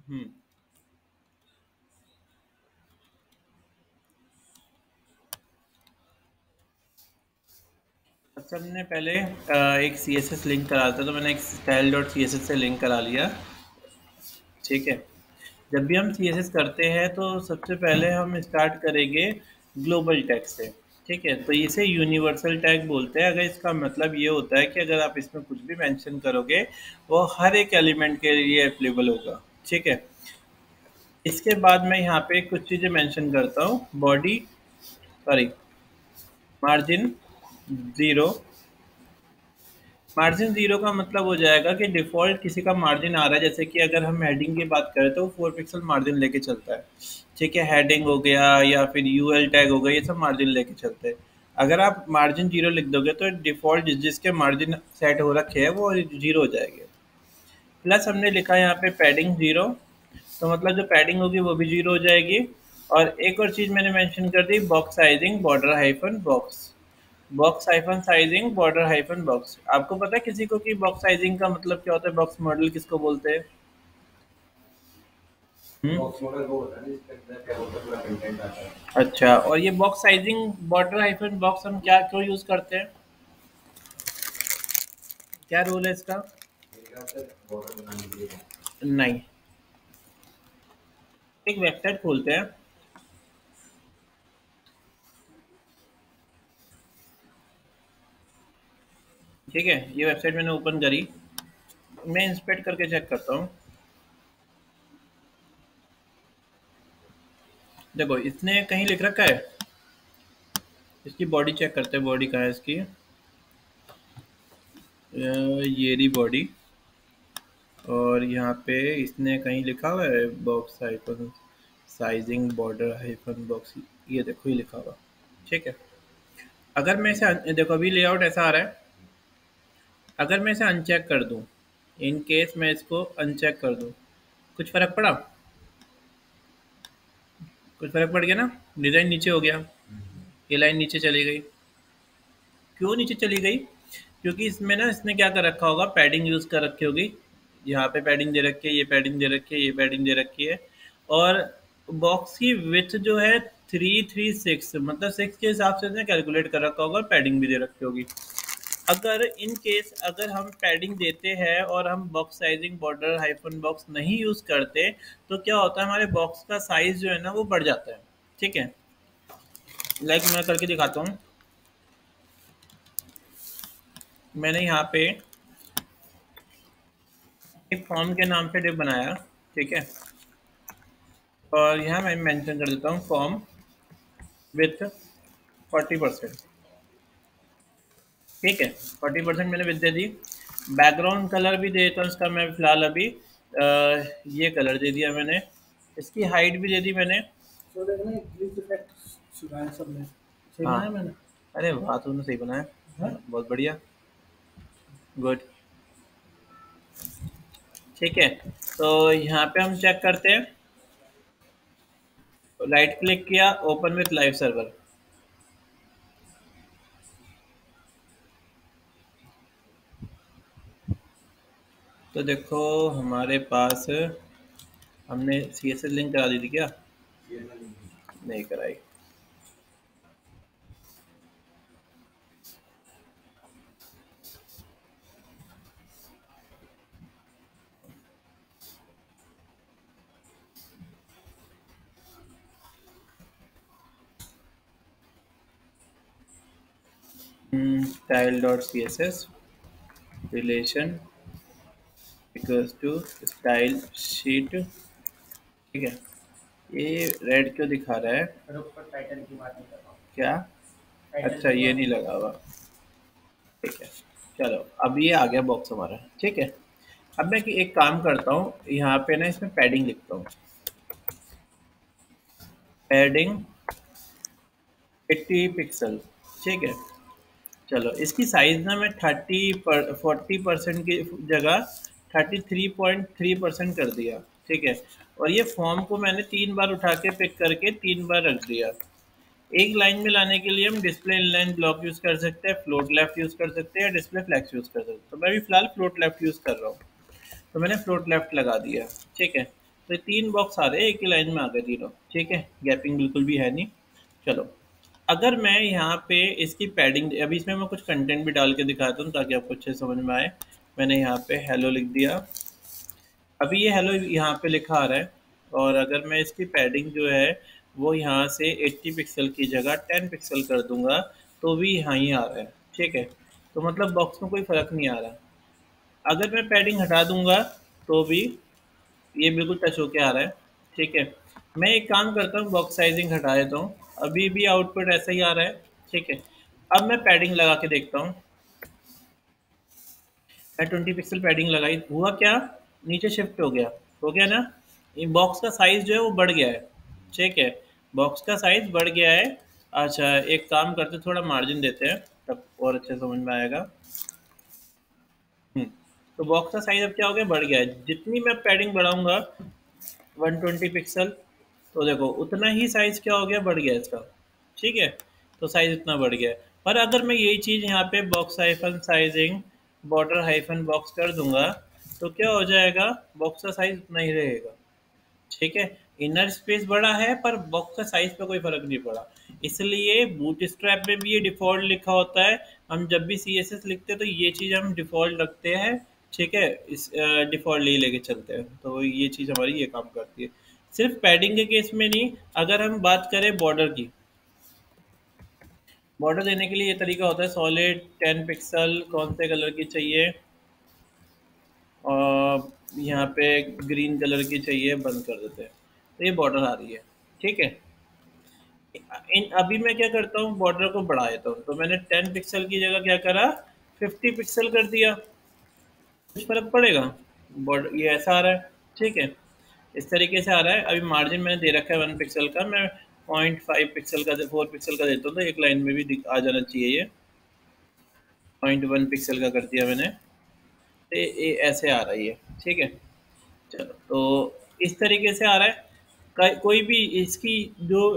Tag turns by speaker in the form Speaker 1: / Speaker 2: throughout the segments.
Speaker 1: हम्म। अच्छा, हमने पहले एक सी एस एस लिंक करा था, तो मैंने एक style dot C S S से लिंक करा लिया। ठीक है। जब भी हम सी एस एस करते हैं तो सबसे पहले हम स्टार्ट करेंगे ग्लोबल टैग से। ठीक है, तो इसे यूनिवर्सल टैग बोलते हैं। अगर इसका मतलब ये होता है कि अगर आप इसमें कुछ भी मेंशन करोगे वो हर एक एलिमेंट के लिए एप्लीकेबल होगा। ठीक है। इसके बाद मैं यहाँ पे कुछ चीज़ें मेंशन करता हूँ। Body, sorry, margin zero. Margin zero का मतलब हो जाएगा कि डिफ़ॉल्ट किसी का मार्जिन आ रहा है, जैसे कि अगर हम हेडिंग की बात करें तो 4 पिक्सल मार्जिन लेके चलता है। ठीक है, हेडिंग हो गया या फिर यूएल टैग हो गया, ये सब मार्जिन लेके चलते हैं। अगर आप मार्जिन जीरो लिख दोगे तो डिफ़ॉल्ट जिसके मार्जिन सेट हो रखे हैं वो जीरो हो जाएंगे। प्लस हमने लिखा है यहाँ पे पैडिंग ज़ीरो, तो मतलब जो पैडिंग होगी वो भी जीरो हो जाएगी। और एक और चीज़ मैंने मेंशन कर दी, box sizing border hyphen box. Box hyphen sizing border hyphen box. आपको पता है किसी को कि बॉक्स साइजिंग का मतलब क्या होता है? बॉक्स मॉडल किसको बोलते हैं? बॉक्स मॉडल वो होता है जिसके अंदर क्या होता है, पूरा कंटेंट आता है। अच्छा, और ये box sizing border hyphen box हम क्या क्यों यूज करते हैं? क्या रूल है इसका? मेरे ख्याल से बॉर्डर बनाने के लिए। नहीं, एक वेबसाइट खोलते हैं। ठीक है, ये वेबसाइट मैंने ओपन करी। मैं इंस्पेक्ट करके चेक करता हूँ। देखो, इसने कहीं लिख रखा है। इसकी बॉडी चेक करते हैं, बॉडी कहाँ है इसकी? ये रही बॉडी। और यहाँ पे इसने कहीं लिखा हुआ है box hyphen sizing border hyphen box. ये देखो, ये लिखा हुआ। ठीक है। अगर मैं इसे देखो, अभी लेआउट ऐसा आ रहा है। अगर मैं इसे अनचेक कर दूँ, इन केस मैं इसको अनचेक कर दूँ, कुछ फ़र्क पड़ा? कुछ फ़र्क पड़ गया ना? डिज़ाइन नीचे हो गया, ये लाइन नीचे चली गई। क्यों नीचे चली गई? क्योंकि इसमें ना इसने क्या कर रखा होगा, पैडिंग यूज़ कर रखी होगी। यहाँ पे पैडिंग दे रखी है, ये पैडिंग दे रखी है, ये पैडिंग दे रखी है। और बॉक्स की विड्थ जो है 336, मतलब 6 के हिसाब से इसने कैलकुलेट कर रखा होगा और पैडिंग भी दे रखी होगी। अगर इन केस अगर हम पैडिंग देते हैं और हम box sizing border hyphen box नहीं यूज़ करते, तो क्या होता है, हमारे बॉक्स का साइज़ जो है ना वो बढ़ जाता है। ठीक है, लाइक मैं करके दिखाता हूँ। मैंने यहाँ पे एक फॉर्म के नाम से डिव बनाया। ठीक है, और यहाँ मैं मेंशन कर देता हूँ फॉर्म विथ 40%। ठीक है, 40% मैंने with they the. Background colour भी दे देता हूँ इसका मैं फिलहाल अभी। ये कलर दे दिया मैंने। इसकी हाइट भी दे दी मैंने। तो देखना ग्लिच इफेक्ट सुधार सबने सही बनाया मैंने। अरे वाह, तूने सही बनाया। बहुत बढ़िया, गुड। ठीक है, तो यहाँ पे हम चेक करते हैं। राइट क्लिक किया, ओपन विथ लाइव सर्वर। तो देखो हमारे पास, हमने सी एस एस लिंक करा दी थी क्या? नहीं कराई। Style dot C S S relation equals to style sheet. ठीक है, ये रेड क्यों दिखा रहा है? अरे ऊपर टाइटल की बात नहीं कर रहा हूँ। क्या? अच्छा, ये नहीं लगा हुआ। ठीक है, चलो अब ये आ गया बॉक्स हमारा। ठीक है, अब मैं एक काम करता हूँ, यहाँ पे ना इसमें पैडिंग लिखता हूँ। Padding 80 pixel. ठीक है, चलो इसकी साइज ना मैं 40% की जगह 33.3% कर दिया। ठीक है, और ये फॉर्म को मैंने 3 बार उठा के पिक करके 3 बार रख दिया। एक लाइन में लाने के लिए हम डिस्प्ले इनलाइन ब्लॉक यूज़ कर सकते हैं, फ्लोट लेफ्ट यूज़ कर सकते हैं, डिस्प्ले फ्लैक्स यूज़ कर सकते हैं। तो मैं भी फिलहाल फ्लोट लेफ्ट यूज़ कर रहा हूँ, तो मैंने फ्लोट लेफ्ट लगा दिया। ठीक है, तो ये 3 बॉक्स आ रहे हैं, एक ही लाइन में आ गए तीनों, ठीक है, गैपिंग बिल्कुल भी है नहीं। चलो, अगर मैं यहाँ पे इसकी पैडिंग, अभी इसमें मैं कुछ कंटेंट भी डाल के दिखाता हूँ ताकि आपको अच्छे से समझ में आए। मैंने यहाँ पे हेलो लिख दिया, अभी ये हेलो यहाँ पे लिखा आ रहा है, और अगर मैं इसकी पैडिंग जो है वो यहाँ से 80 पिक्सल की जगह 10 पिक्सल कर दूंगा तो भी यहाँ ही आ रहा है, ठीक है। तो मतलब बॉक्स में कोई फ़र्क नहीं आ रहा। अगर मैं पैडिंग हटा दूंगा तो भी ये बिल्कुल टच होके आ रहा है, ठीक है। मैं एक काम करता हूँ, बॉक्स साइजिंग हटा देता हूँ, अभी भी आउटपुट ऐसा ही आ रहा है, ठीक है। अब मैं पैडिंग लगा के देखता हूँ, मैं 20 पिक्सल पैडिंग लगाई, हुआ क्या, नीचे शिफ्ट हो गया ना, ये बॉक्स का साइज जो है वो बढ़ गया है, ठीक है, बॉक्स का साइज बढ़ गया है। अच्छा, एक काम करते, थोड़ा मार्जिन देते हैं तब और अच्छे समझ में आएगा। तो बॉक्स का साइज अब क्या हो गया, बढ़ गया है, जितनी मैं पैडिंग बढ़ाऊंगा 120 पिक्सल, तो देखो उतना ही साइज क्या हो गया, बढ़ गया इसका, ठीक है। तो साइज इतना बढ़ गया है। पर अगर मैं यही चीज़ यहाँ पे box hyphen sizing border hyphen box कर दूंगा तो क्या हो जाएगा, बॉक्स का साइज उतना ही रहेगा, ठीक है। इनर स्पेस बड़ा है पर बॉक्स का साइज पे कोई फर्क नहीं पड़ा। इसलिए बूट स्ट्रैप में भी ये डिफ़ॉल्ट लिखा होता है, हम जब भी CSS लिखते हैं तो ये चीज़ हम डिफ़ॉल्ट रखते हैं, ठीक है, इस डिफ़ॉल्ट यही लेके चलते हैं, तो ये चीज़ हमारी ये काम करती है। सिर्फ पैडिंग के केस में नहीं, अगर हम बात करें बॉर्डर की, बॉर्डर देने के लिए ये तरीका होता है, सॉलिड 10 पिक्सल कौन से कलर की चाहिए, और यहाँ पे ग्रीन कलर की चाहिए, बंद कर देते हैं, तो ये बॉर्डर आ रही है, ठीक है। अभी मैं क्या करता हूँ, बॉर्डर को बढ़ा देता हूँ, तो मैंने 10 पिक्सल की जगह क्या करा, 50 पिक्सल कर दिया, कुछ फर्क पड़ेगा, बॉर्डर ये ऐसा आ रहा है, ठीक है, इस तरीके से आ रहा है। अभी मार्जिन मैंने दे रखा है 1 पिक्सल का, मैं 0.5 पिक्सल का 4 पिक्सल का देता हूँ, तो एक लाइन में भी आ जाना चाहिए, ये 0.1 पिक्सल का कर दिया मैंने, तो ये ऐसे आ रही है, ठीक है। चलो, तो इस तरीके से आ रहा है, कोई भी इसकी जो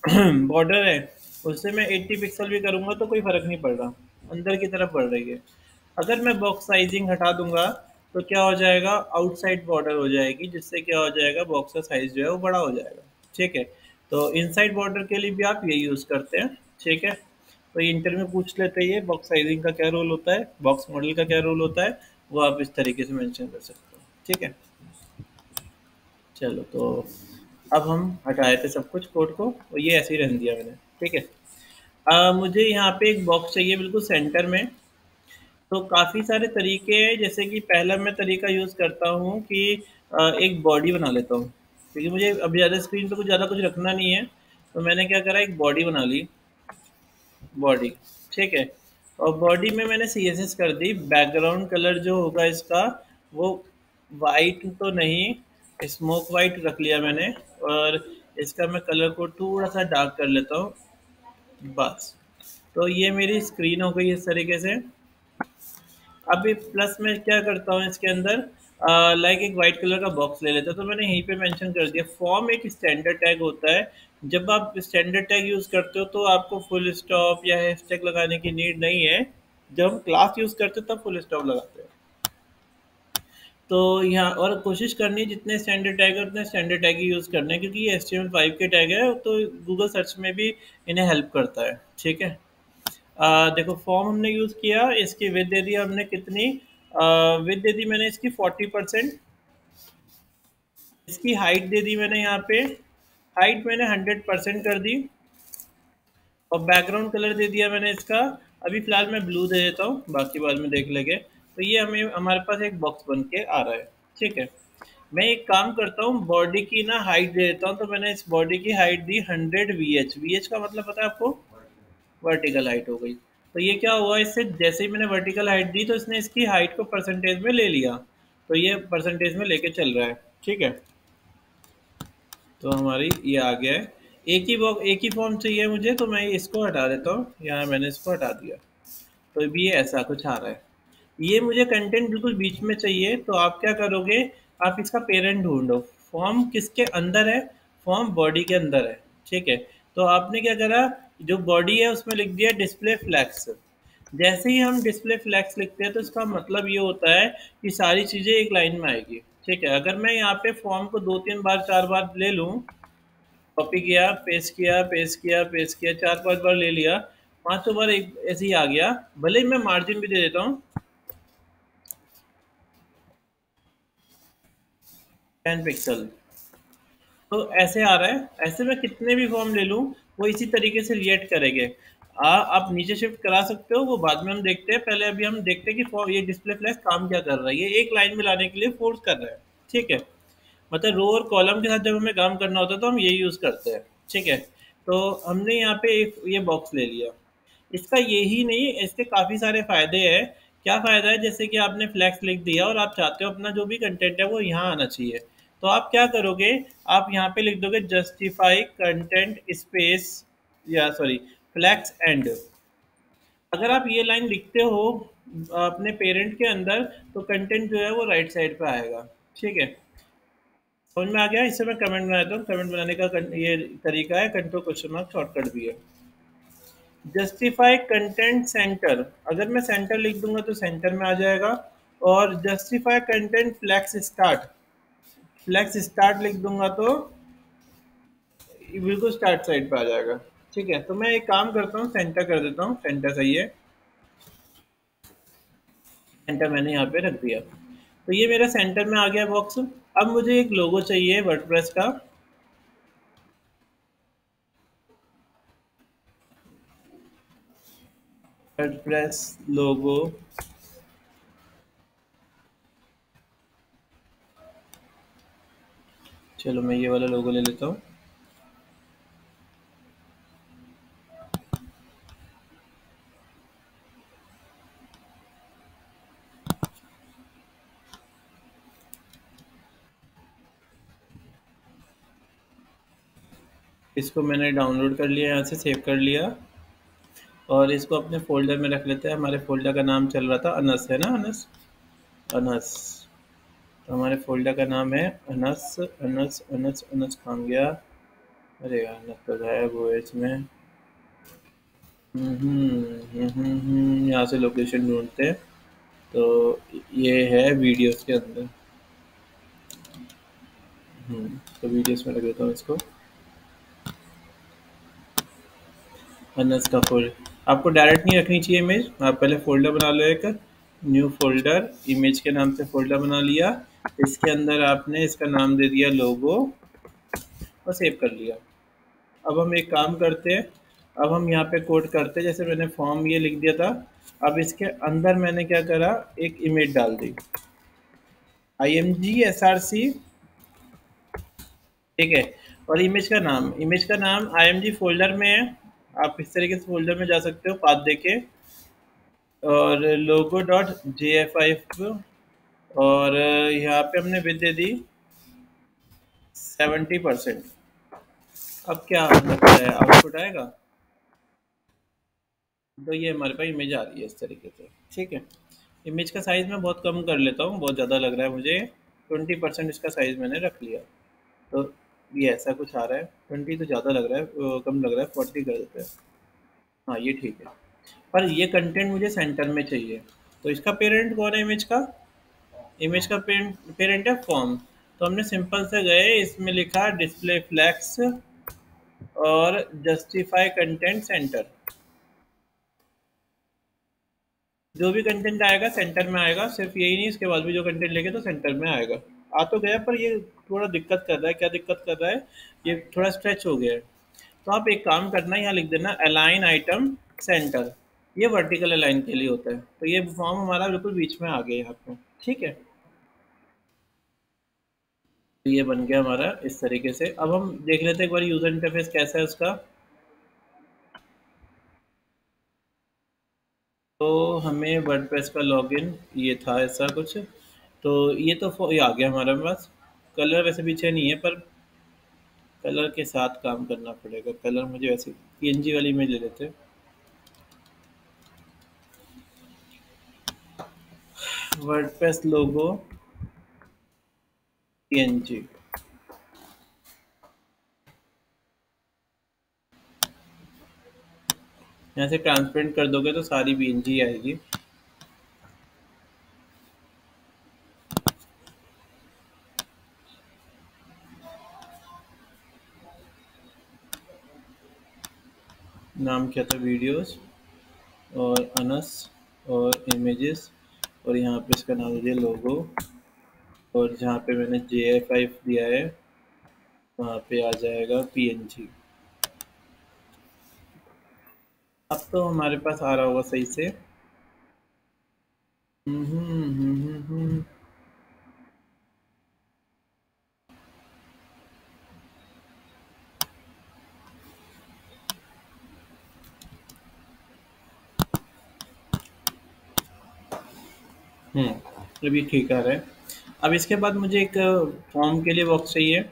Speaker 1: बॉर्डर है उससे मैं 80 पिक्सल भी करूँगा तो कोई फ़र्क नहीं पड़ रहा, अंदर की तरफ बढ़ रही है। अगर मैं बॉक्स साइजिंग हटा दूंगा तो क्या हो जाएगा, आउटसाइड बॉर्डर हो जाएगी, जिससे क्या हो जाएगा, बॉक्स का साइज जो है वो बड़ा हो जाएगा, ठीक है। तो इनसाइड बॉर्डर के लिए भी आप ये यूज़ करते हैं, ठीक है। तो ये इंटर में पूछ लेते हैं, ये बॉक्स साइजिंग का क्या रोल होता है, बॉक्स मॉडल का क्या रोल होता है, वो आप इस तरीके से मेंशन कर सकते हो, ठीक है। चलो, तो अब हम हटाए थे सब कुछ कोड को, और ये ऐसे ही रहने दिया मैंने, ठीक है। मुझे यहाँ पे एक बॉक्स चाहिए बिल्कुल सेंटर में, तो काफ़ी सारे तरीके हैं, जैसे कि पहला मैं तरीका यूज़ करता हूँ कि एक बॉडी बना लेता हूँ, क्योंकि मुझे अभी ज़्यादा स्क्रीन पे कुछ ज़्यादा कुछ रखना नहीं है, तो मैंने क्या करा, एक बॉडी बना ली, बॉडी, ठीक है। और बॉडी में मैंने CSS कर दी, बैकग्राउंड कलर जो होगा इसका वो वाइट तो नहीं, स्मोक वाइट रख लिया मैंने, और इसका मैं कलर को थोड़ा सा डार्क कर लेता हूँ, बस। तो ये मेरी स्क्रीन हो गई इस तरीके से। अभी प्लस में क्या करता हूँ इसके अंदर, लाइक एक वाइट कलर का बॉक्स ले लेता हूँ, तो मैंने यहीं पे मेंशन कर दिया, फॉर्म एक स्टैंडर्ड टैग होता है, जब आप स्टैंडर्ड टैग यूज़ करते हो तो आपको फुल स्टॉप या हैशटैग लगाने की नीड नहीं है, जब हम क्लास यूज़ करते हो तब फुल स्टॉप लगाते हैं। तो यहाँ और कोशिश करनी है जितने स्टैंडर्ड टैग है उतने स्टैंडर्ड टैग ही यूज़ करने हैं, क्योंकि ये HTML5 के टैग है, तो गूगल सर्च में भी इन्हें हेल्प करता है, ठीक है। देखो, फॉर्म हमने यूज़ किया, इसकी विड्थ दे दी हमने कितनी, विड्थ दे दी मैंने इसकी 40%, इसकी हाइट दे दी मैंने यहाँ पे, हाइट मैंने 100% कर दी, और बैकग्राउंड कलर दे दिया मैंने इसका, अभी फ़िलहाल मैं ब्लू दे देता हूँ, बाकी बाद में देख लेंगे। तो ये हमारे पास एक बॉक्स बन के आ रहा है, ठीक है। मैं एक काम करता हूँ, बॉडी की ना हाइट दे देता हूँ, तो मैंने इस बॉडी की हाइट दी 100 VH, VH का मतलब पता है आपको, वर्टिकल हाइट हो गई। तो ये क्या हुआ, इससे जैसे ही मैंने वर्टिकल हाइट दी तो इसने इसकी हाइट को परसेंटेज में ले लिया, तो ये परसेंटेज में लेके चल रहा है, ठीक है। तो हमारी ये आ गया है, एक ही फॉर्म चाहिए मुझे, तो मैं इसको हटा देता हूँ, यहाँ मैंने इसको हटा दिया, तो भी ये ऐसा कुछ आ रहा है। ये मुझे कंटेंट बिल्कुल बीच में चाहिए, तो आप क्या करोगे, आप इसका पेरेंट ढूंढो, फॉर्म किसके अंदर है, फॉर्म बॉडी के अंदर है, ठीक है। तो आपने क्या करा, जो बॉडी है उसमें लिख दिया डिस्प्ले फ्लैग्स। जैसे ही हम डिस्प्ले फ्लैग्स लिखते हैं तो इसका मतलब ये होता है कि सारी चीज़ें एक लाइन में आएगी, ठीक है, अगर मैं यहाँ पे फॉर्म को 2-3 बार 4 बार ले लूँ, कॉपी किया, पेस्ट किया, पेस्ट किया, पेस्ट किया, 4-5 बार ले लिया, 500 बार एक ऐसे ही आ गया, भले ही मैं मार्जिन भी दे देता हूँ 10 पिक्सल, तो ऐसे आ रहा है। ऐसे मैं कितने भी फॉर्म ले लूँ वो इसी तरीके से रिएक्ट करेंगे। आप नीचे शिफ्ट करा सकते हो, वो बाद में हम देखते हैं, पहले अभी हम देखते हैं कि ये डिस्प्ले फ्लैश काम क्या कर रहा है। ये एक लाइन में लाने के लिए फोर्स कर रहा है, ठीक है। मतलब रो और कॉलम के साथ जब हमें काम करना होता है तो हम यही यूज़ करते हैं, ठीक है। तो हमने यहाँ पे एक ये बॉक्स ले लिया। इसका यही नहीं, इसके काफ़ी सारे फ़ायदे हैं। क्या फ़ायदा है, जैसे कि आपने फ्लैक्स लिख दिया और आप चाहते हो अपना जो भी कंटेंट है वो यहाँ आना चाहिए, तो आप क्या करोगे, आप यहाँ पे लिख दोगे जस्टिफाई कंटेंट स्पेस, या सॉरी, फ्लैक्स एंड। अगर आप ये लाइन लिखते हो अपने पेरेंट के अंदर, तो कंटेंट जो है वो राइट साइड पे आएगा, ठीक है। समझ में आ गया। इससे मैं कमेंट बनाता हूँ, कमेंट बनाने का ये तरीका है, कंट्रोल क्वेश्चन मार्क शॉर्टकट भी है। जस्टिफाई कंटेंट सेंटर, अगर मैं सेंटर लिख दूंगा तो सेंटर में आ जाएगा। और justify content flex start, flex start लिख दूंगा तो ये बिल्कुल स्टार्ट साइड पे आ जाएगा, ठीक है। तो मैं एक काम करता हूँ, सेंटर कर देता हूँ, सेंटर सही है, सेंटर मैंने यहाँ पे रख दिया। तो ये मेरा सेंटर में आ गया बॉक्स। अब मुझे एक लोगो चाहिए वर्डप्रेस का। वर्डप्रेस लोगो, चलो मैं ये वाला लोगो ले लेता हूँ। इसको मैंने डाउनलोड कर लिया, यहाँ से सेव कर लिया, और इसको अपने फ़ोल्डर में रख लेते हैं। हमारे फ़ोल्डर का नाम चल रहा था अनस, है ना, अनस, अनस। तो हमारे फ़ोल्डर का नाम है अनस, अनस, अनस, अनस कहाँ गया? अरे यार, अनस तो गायब हुआ है इसमें। यहाँ से लोकेशन ढूंढते हैं। तो ये है वीडियोस के अंदर। तो वीडियोस में रख देता हूँ इसको, अनस का फोल्डर। आपको डायरेक्ट नहीं रखनी चाहिए इमेज, आप पहले फ़ोल्डर बना लो एक, न्यू फ़ोल्डर, इमेज के नाम से फ़ोल्डर बना लिया। इसके अंदर आपने इसका नाम दे दिया लोगो और सेव कर लिया। अब हम एक काम करते हैं, अब हम यहाँ पे कोड करते हैं, जैसे मैंने फॉर्म ये लिख दिया था। अब इसके अंदर मैंने क्या करा, एक इमेज डाल दी, IMG SRC, ठीक है। और इमेज का नाम IMG फोल्डर में है, आप इस तरीके से फोल्डर में जा सकते हो पाथ देके। और लोगो डॉट JFI, और यहाँ पे हमने विद दे दी 70%। अब क्या लगता है आउटपुट आएगा, तो ये हमारे पास इमेज आ रही है इस तरीके से, ठीक है। इमेज का साइज़ मैं बहुत कम कर लेता हूँ, बहुत ज़्यादा लग रहा है मुझे, 20% इसका साइज़ मैंने रख लिया। तो ये ऐसा कुछ आ रहा है, 20 तो ज़्यादा लग रहा है, कम लग रहा है, 40 कर देते हैं। हाँ ये ठीक है, पर ये कंटेंट मुझे सेंटर में चाहिए। तो इसका पेरेंट कौन है इमेज का? इमेज का पेरेंट है फॉर्म। तो हमने सिंपल से गए, इसमें लिखा डिस्प्ले फ्लैक्स और जस्टिफाई कंटेंट सेंटर। जो भी कंटेंट आएगा सेंटर में आएगा, सिर्फ यही नहीं, इसके बाद भी जो कंटेंट लेंगे तो सेंटर में आएगा। आ तो गया, पर ये थोड़ा दिक्कत कर रहा है। क्या दिक्कत कर रहा है, ये थोड़ा स्ट्रेच हो गया है। तो आप एक काम करना, यहाँ लिख देना अलाइन आइटम सेंटर। ये वर्टिकल अलाइन के लिए होता है। तो ये फॉर्म हमारा बिल्कुल बीच में आ गया यहाँ पे, ठीक है। तो ये बन गया हमारा इस तरीके से। अब हम देख लेते हैं एक बार यूज़र इंटरफेस कैसा है उसका। तो हमें वर्डप्रेस का लॉगिन ये था ऐसा कुछ। तो ये तो ये आ गया हमारे पास। कलर वैसे पीछे नहीं है, पर कलर के साथ काम करना पड़ेगा। कलर मुझे वैसे PNG वाली में ले लेते हैं, वर्डप्रेस लोगो PNG। यहाँ से ट्रांसपेरेंट कर दोगे तो सारी PNG आएगी। नाम क्या था, वीडियोस और अनस और इमेजेस, और यहाँ पे इसका नाम दिया लोगो, और जहाँ पे मैंने JF5 दिया है वहाँ पे आ जाएगा PNG। अब तो हमारे पास आ रहा होगा सही से। अभी ठीक आ रहा है। अब इसके बाद मुझे एक फॉर्म के लिए बॉक्स चाहिए।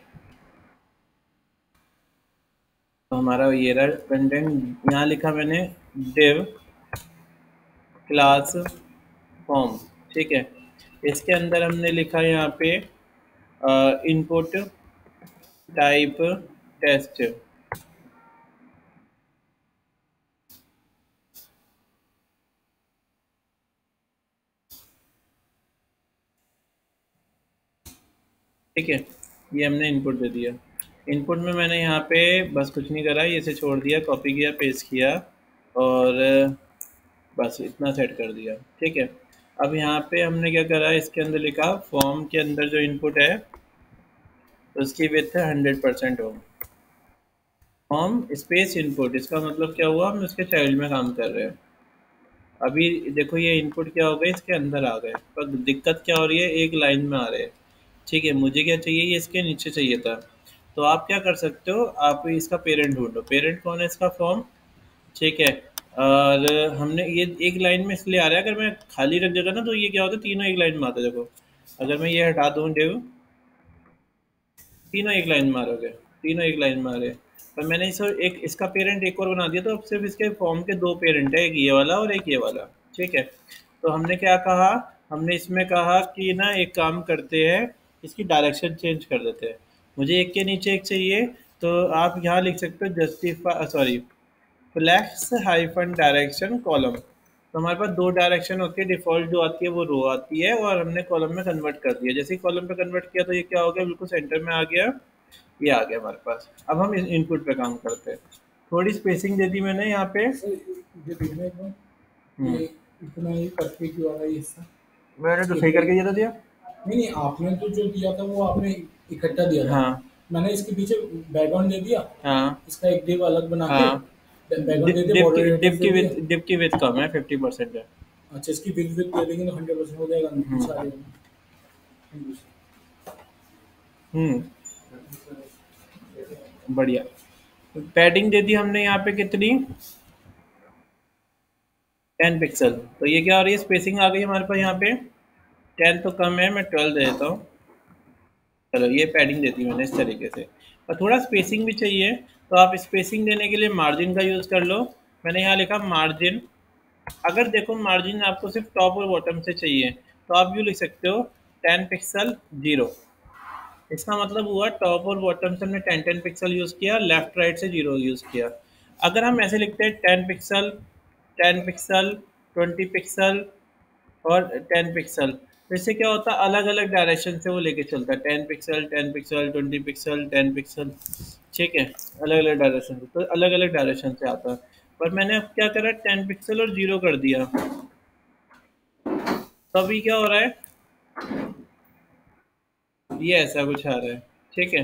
Speaker 1: तो हमारा ये रहा कंटेंट, यहाँ लिखा मैंने डिव क्लास फॉर्म, ठीक है। इसके अंदर हमने लिखा यहाँ पे इनपुट टाइप टेस्ट, ठीक है। ये हमने इनपुट दे दिया। इनपुट में मैंने यहाँ पे बस कुछ नहीं करा, ये से छोड़ दिया, कॉपी किया, पेस्ट किया, और बस इतना सेट कर दिया, ठीक है। अब यहाँ पे हमने क्या करा, इसके अंदर लिखा फॉर्म के अंदर जो इनपुट है उसकी विड्थ है 100% हो। फॉर्म स्पेस इनपुट, इसका मतलब क्या हुआ, हम इसके चाइल्ड में काम कर रहे हैं। अभी देखो ये इनपुट क्या हो गए, इसके अंदर आ गए, पर दिक्कत क्या हो रही है, एक लाइन में आ रहे हैं, ठीक है। मुझे क्या चाहिए, ये इसके नीचे चाहिए था। तो आप क्या कर सकते हो, आप इसका पेरेंट ढूंढो। पेरेंट कौन है इसका, फॉर्म, ठीक है। और हमने ये एक लाइन में इसलिए आ रहा है, अगर मैं खाली रख देगा ना तो ये क्या होता है, तीनों एक लाइन में आता है। देखो अगर मैं ये हटा दूँ डिव, तीनों एक लाइन में आ रहे हो गए, तीनों एक लाइन में आ रहे हैं। पर मैंने इसे एक इसका पेरेंट एक और बना दिया, तो अब सिर्फ इसके फॉर्म के दो पेरेंट है, एक ये वाला और एक ये वाला, ठीक है। तो हमने क्या कहा, हमने इसमें कहा कि ना एक काम करते हैं, इसकी डायरेक्शन चेंज कर देते हैं। मुझे एक के नीचे एक चाहिए, तो आप यहाँ लिख सकते हो justify, sorry, flex hyphen direction column. तो हमारे पास दो डायरेक्शन होती है, डिफॉल्ट जो आती है वो रो आती है, और हमने कॉलम में कन्वर्ट कर दिया। जैसे ही कॉलम पे कन्वर्ट किया तो ये क्या हो गया, बिल्कुल सेंटर में आ गया, ये आ गया हमारे पास। अब हम इस इनपुट पे काम करते हैं। थोड़ी स्पेसिंग दे दी मैंने यहाँ पे।
Speaker 2: ये देखने को
Speaker 1: हम्म,
Speaker 2: ये इतना ही करके क्यों आ रहा है ये हिस्सा?
Speaker 1: मैंने तो
Speaker 2: ये
Speaker 1: सही
Speaker 2: कोई
Speaker 1: करके दिया था, दिया।
Speaker 2: नहीं नहीं, आपने तो जो दिया था वो आपने इकट्ठा दिया था।
Speaker 1: हाँ
Speaker 2: मैंने इसके पीछे बैकग्राउंड दे दिया,
Speaker 1: हाँ
Speaker 2: इसका एक डिव अलग बना के
Speaker 1: हाँ।
Speaker 2: बैकग्राउंड दे दिया, बॉर्डर रेडियस दे दिया।
Speaker 1: डिप की विथ कम है, 50% है।
Speaker 2: अच्छा, इसकी विड्थ दे देंगे तो 100% हो जाएगा,
Speaker 1: हम्म
Speaker 2: पीछे आ जाएगा।
Speaker 1: हम्म, बढ़िया। पैडिंग दे दी हमने यहाँ पे कितनी, 10 पिक्सल। तो ये क्या हो रही है, स्पेसिंग आ गई हमारे पास यहाँ पे। 10 तो कम है, मैं 12 दे देता हूँ। चलो ये पैडिंग देती मैंने इस तरीके से। और थोड़ा स्पेसिंग भी चाहिए, तो आप स्पेसिंग देने के लिए मार्जिन का यूज़ कर लो। मैंने यहाँ लिखा मार्जिन। अगर देखो मार्जिन आपको सिर्फ टॉप और बॉटम से चाहिए, तो आप यूँ लिख सकते हो 10 पिक्सल 0। इसका मतलब हुआ टॉप और बॉटम से हमने 10 पिक्सल यूज़ किया, लेफ्ट राइट से 0 यूज़ किया। अगर हम ऐसे लिखते हैं 10 पिक्सल, 10 पिक्सल, 20 पिक्सल और 10 पिक्सल, तो इससे क्या होता है, अलग अलग डायरेक्शन से वो लेके चलता है। 10 पिक्सल, 10 पिक्सल, 20 पिक्सल, 10 पिक्सल, ठीक है, अलग अलग डायरेक्शन से, तो अलग अलग डायरेक्शन से आता है। पर मैंने अब क्या करा, 10 पिक्सल और 0 कर दिया। तो अभी क्या हो रहा है, ये ऐसा कुछ आ रहा है, ठीक है।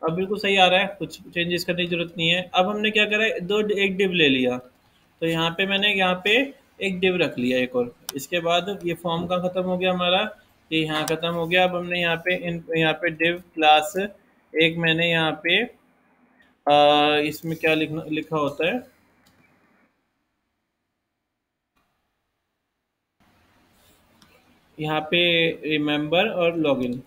Speaker 1: अब बिल्कुल सही आ रहा है, कुछ चेंजेस करने की जरूरत नहीं है। अब हमने क्या करा, एक डिव ले लिया। तो यहाँ पे मैंने यहाँ पे एक डिव रख लिया एक और। इसके बाद ये फॉर्म का खत्म हो गया हमारा, ये यहाँ खत्म हो गया। अब हमने यहाँ पे डिव क्लास एक मैंने यहाँ पे इसमें क्या लिखा होता है, यहाँ पे रिमेंबर और लॉगिन।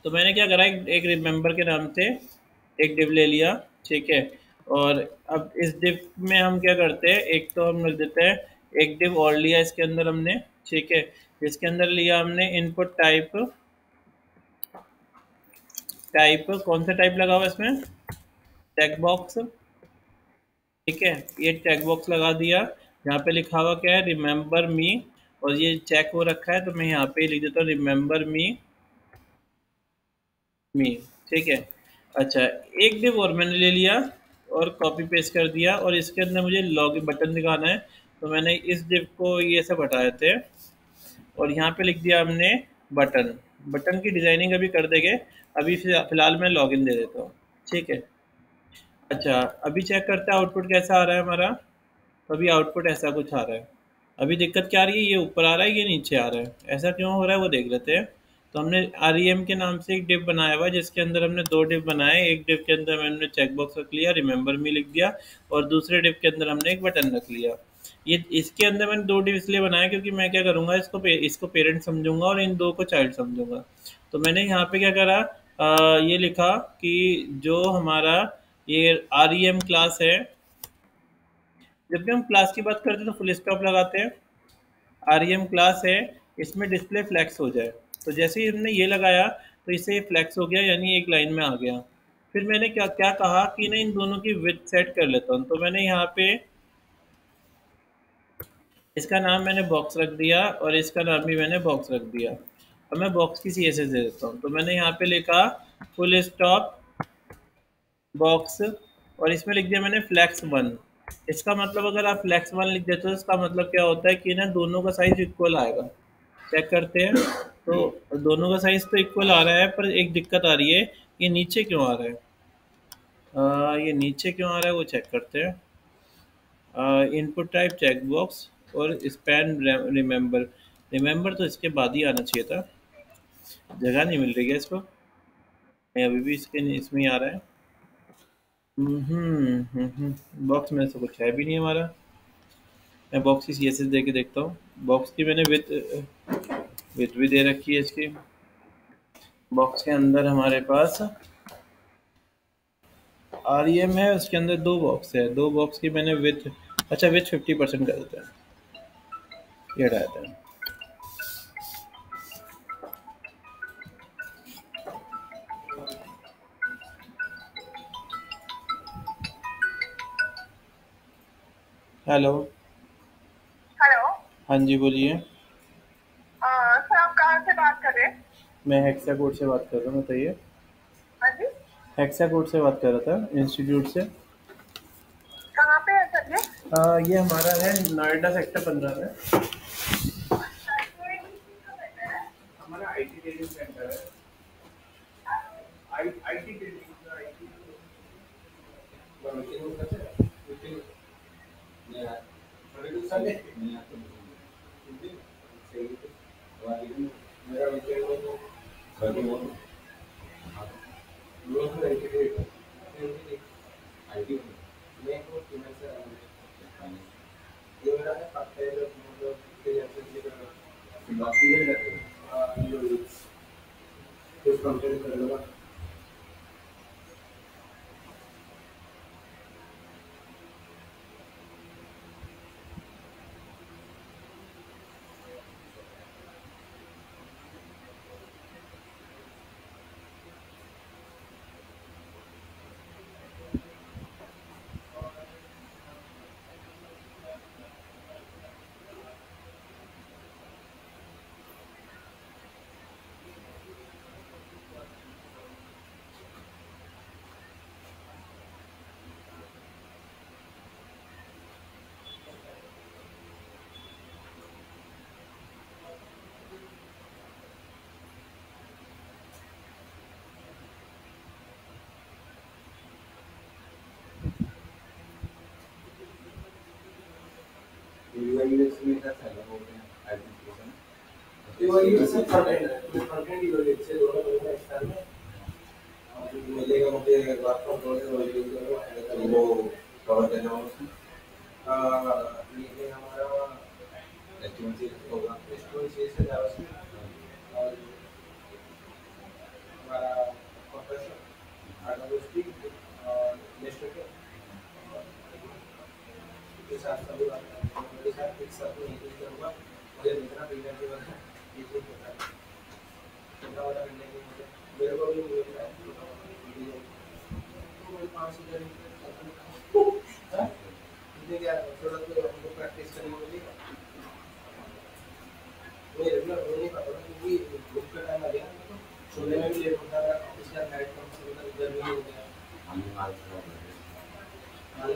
Speaker 1: तो मैंने क्या करा, एक रिमेंबर के नाम से एक डिव ले लिया, ठीक है। और अब इस डिव में हम क्या करते हैं, एक तो हम रख देते हैं, एक डिव और लिया इसके अंदर हमने, ठीक है। इसके अंदर लिया हमने इनपुट टाइप। टाइप कौन सा टाइप लगा हुआ है इसमें, चेक बॉक्स, ठीक है। ये चेक बॉक्स लगा दिया, यहाँ पे लिखा हुआ क्या है, रिमेंबर मी, और ये चेक हो रखा है, तो मैं यहाँ पे लिख देता हूँ रिमेंबर मी, ठीक है। अच्छा, एक डिव और मैंने ले लिया, और कॉपी पेस्ट कर दिया, और इसके अंदर मुझे लॉगिन बटन दिखाना है, तो मैंने इस डिव को ये सब हटाए थे और यहाँ पे लिख दिया हमने बटन। बटन की डिजाइनिंग अभी कर देंगे, अभी फिलहाल मैं लॉगिन दे देता हूँ। ठीक है। अच्छा, अभी चेक करते हैं आउटपुट कैसा आ रहा है हमारा। तो अभी आउटपुट ऐसा कुछ आ रहा है। अभी दिक्कत क्या आ रही है, ये ऊपर आ रहा है, ये नीचे आ रहा है, ऐसा क्यों हो रहा है वो देख लेते हैं। तो हमने REM के नाम से एक डिव बनाया हुआ है, जिसके अंदर हमने दो डिव बनाए। एक डिव के अंदर हमने चेकबॉक्स रख लिया, रिमेंबर मी लिख दिया, और दूसरे डिव के अंदर हमने एक बटन रख लिया। ये इसके अंदर मैंने दो डिव इसलिए बनाया क्योंकि मैं क्या करूँगा, इसको पेरेंट समझूंगा और इन दो को चाइल्ड समझूंगा। तो मैंने यहाँ पे क्या करा, ये लिखा कि जो हमारा ये REM क्लास है, जब भी हम क्लास की बात करते हैं तो फुल स्टॉप लगाते हैं। REM क्लास है, इसमें डिस्प्ले फ्लैक्स हो जाए। तो जैसे ही हमने ये लगाया तो इससे ये फ्लैक्स हो गया, यानी एक लाइन में आ गया। फिर मैंने क्या क्या कहा कि ना इन दोनों की विड्थ सेट कर लेता हूँ। तो मैंने यहाँ पे इसका नाम मैंने बॉक्स रख दिया और इसका नाम भी मैंने बॉक्स रख दिया। अब मैं बॉक्स की CSS दे देता हूँ। तो मैंने यहाँ पे लिखा फुल स्टॉप बॉक्स, और इसमें लिख दिया मैंने फ्लैक्स 1। इसका मतलब अगर आप फ्लैक्स 1 लिख देते हो, इसका मतलब क्या होता है कि ना दोनों का साइज इक्वल आएगा। चेक करते हैं। तो दोनों का साइज तो इक्वल आ रहा है, पर एक दिक्कत आ रही है, ये नीचे क्यों आ रहा है। ये नीचे क्यों आ रहा है वो चेक करते हैं। इनपुट टाइप चेक बॉक्स और स्पैन रिमेंबर। रिमेंबर तो इसके बाद ही आना चाहिए था, जगह नहीं मिल रही है इसको। नहीं, अभी भी इसमें ही आ रहा है। बॉक्स में से कुछ है भी नहीं हमारा। मैं बॉक्स की CSS दे के देखता हूँ। बॉक्स की मैंने विथ भी दे रखी है इसकी। बॉक्स के अंदर हमारे पास REM है, उसके अंदर दो बॉक्स है, दो बॉक्स की मैंने विथ, अच्छा विथ 50% कर देते हैं, ये हटा देते हैं। हेलो।
Speaker 3: हेलो।
Speaker 1: हाँ जी बोलिए।
Speaker 3: सर आप कहाँ से बात कर रहे हैं?
Speaker 1: मैं हेक्सा कोड से बात कर रहा हूँ, बताइए।
Speaker 3: हाँ जी।
Speaker 1: हेक्सा कोड से बात कर रहा था, इंस्टीट्यूट से।
Speaker 3: कहाँ पे है सर ये?
Speaker 1: ये हमारा है नोएडा सेक्टर 15 में। हमारा IT ट्रेनिंग सेंटर है। IT ट्रेनिंग, IT
Speaker 4: अरे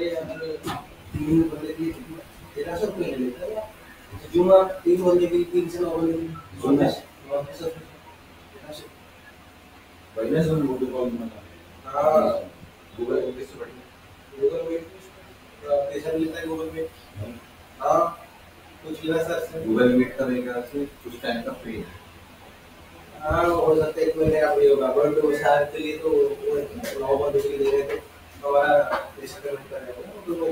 Speaker 4: यार, 3 बंदे की 1300 रुपये ले लेता है। जुम्मा 3 बंदे की 300 जुम्मे
Speaker 2: Wednesday में वीडियो कॉल में
Speaker 4: हाँ
Speaker 2: गूगल मीट से बढ़िया।
Speaker 4: गूगल मीट पैसा मिलता है गूगल मीट। हाँ कुछ मिला सर
Speaker 2: गूगल मीट का मेरे ख्याल से कुछ टाइम का फ्री है।
Speaker 4: हाँ हो सकता है 1 महीने का फ्री होगा बट वो शायद के लिए तो वो 9 बंदे के लिए दे रहे थे हमारा पैसा पेमेंट कर रहे हो तो वो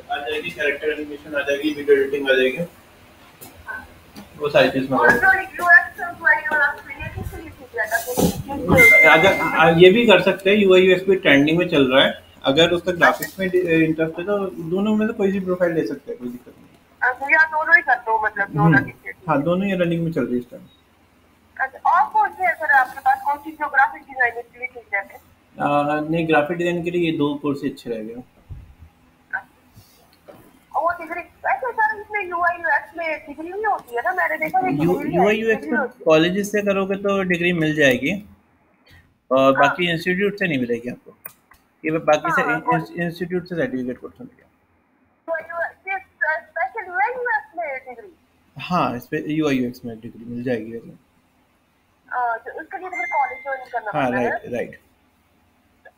Speaker 1: आ जाएगी, कैरेक्टर एनिमेशन आ जाएगी, वीडियो एडिटिंग आ जाएगी, वो सारी चीज में
Speaker 3: और जो यूएक्स एम्प्लॉई वाला ये किस तरीके से आता है?
Speaker 1: अगर ये भी कर सकते हैं। यूआई यूएक्स भी ट्रेंडिंग में चल रहा है। अगर उसका ग्राफिक्स में इंटरेस्ट है तो दोनों में से कोई सी प्रोफाइल ले सकते हैं, कोई दिक्कत नहीं।
Speaker 3: अच्छा या दोनों ही कर दो मतलब दोनों की।
Speaker 1: हाँ, दोनों ही रनिंग में चल रही है इस टाइम।
Speaker 3: अच्छा और कौन से है सर आपके पास कौन सी जो ग्राफिक डिजाइनिंग के लिए ठीक रहते हैं?
Speaker 1: नहीं, ग्राफिक डिजाइन के लिए ये 2 कोर्स ही अच्छे रहेंगे।
Speaker 3: और वो डिग्री ऐसे सर इसमें यूआई यूएक्स में डिग्री नहीं होती है ना, मैंने देखा है डिग्री
Speaker 1: यूआई यूएक्स में कॉलेजेस से करोगे तो डिग्री मिल जाएगी, और बाकी इंस्टीट्यूट से नहीं मिलेगी आपको। ये बाकी से इंस्टीट्यूट से सर्टिफिकेट कोर्स मिलेगा।
Speaker 3: स्पेशल यूआई यूएक्स में डिग्री।
Speaker 1: हाँ, इस पे यूआई यूएक्स में डिग्री मिल जाएगी वैसे।
Speaker 3: तो उसके लिए तो कॉलेज ज्वाइन करना
Speaker 1: हाँ,
Speaker 3: पड़ता है।
Speaker 1: Right right.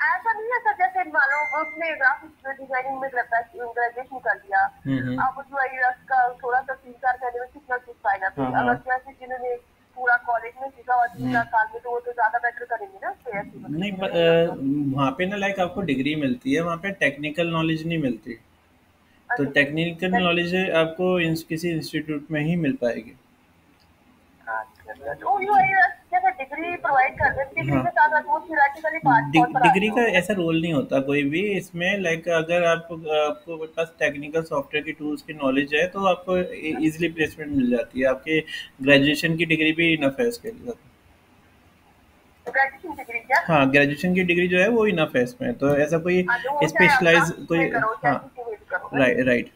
Speaker 3: ऐसा नहीं है सर जैसे मान लो उसने ग्राफिक डिजाइनिंग में ग्रेजुएशन कर लिया, अब यूआई यूएक्स का थोड़ा सा 3 साल करने में कितना कुछ फायदा फिर
Speaker 1: हाँ,
Speaker 3: अगर जैसे जिन्होंने पूरा कॉलेज में सीखा और 3 4 साल में तो वो तो ज्यादा बेटर करेंगे ना उससे ऐसी मतलब।
Speaker 1: नहीं, वहाँ पे ना लाइक आपको डिग्री मिलती है, वहाँ पे टेक्निकल नॉलेज नहीं मिलती। तो टेक्निकल नॉलेज आपको किसी इंस्टीट्यूट में ही मिल पाएगी।
Speaker 3: तो यूआई यूएक्स जैसे डिग्री प्रोवाइड कर देते हैं, डिग्री के साथ साथ वो थियोरेटिकली पार्ट कौन सा
Speaker 1: डिग्री का ऐसा रोल नहीं होता कोई भी इसमें। लाइक अगर आपको पास टेक्निकल सॉफ्टवेयर की टूल्स की नॉलेज है तो आपको इजीली प्लेसमेंट मिल जाती है। आपके ग्रेजुएशन की डिग्री भी इनफ है इसके लिए।
Speaker 3: ग्रेजुएशन डिग्री क्या?
Speaker 1: हाँ, ग्रेजुएशन की डिग्री जो है वो इनफ है इसमें, तो ऐसा कोई स्पेशलाइज कोई। हाँ, राइट राइट।